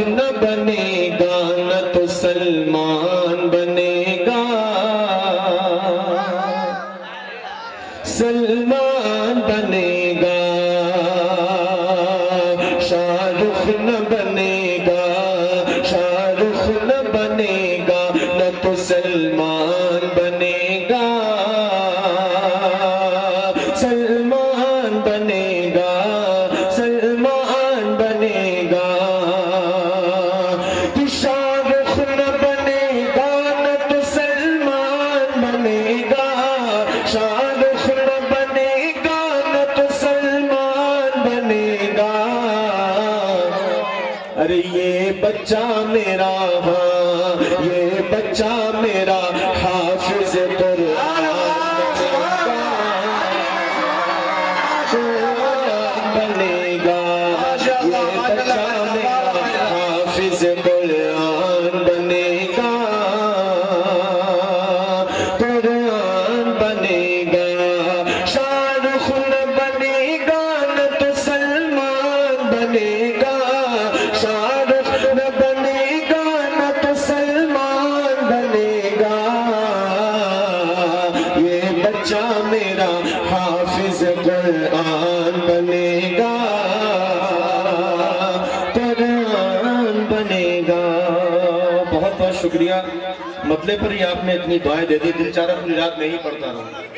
نہ بنے گا نہ تو سلمان بنے گا، سلمان بنے گا، شاہ رخ نہ بنے گا، شاہ رخ نہ بنے گا نہ تو سلمان بنے گا، سلمان بنے گا، سلمان بنے گا، تو شاہ رخ نہ بنے گا نہ تو سلمان بنے گا، شاہ رخ نہ بنے گا نہ تو سلمان بنے گا، ارے یہ بچہ میرا، ہاں یہ بچہ میرا حافظ قرآن بنے گا، یہ بچہ میرا حافظ قرآن بنے گا، قرآن بنے گا، شاہ رخ نہ بنے گا نہ تو سلمان بنے گا، شاہ رخ نہ بنے گا نہ تو سلمان بنے گا، یہ بچہ میرا حافظ قرآن بنے گا، قرآن بنے گا۔ بہت بہت شکریہ، مطلب پر ہی آپ نے اتنی دعائیں دے دی، دل چاہ رہا پوری رات میں ہی پڑھتا رہا۔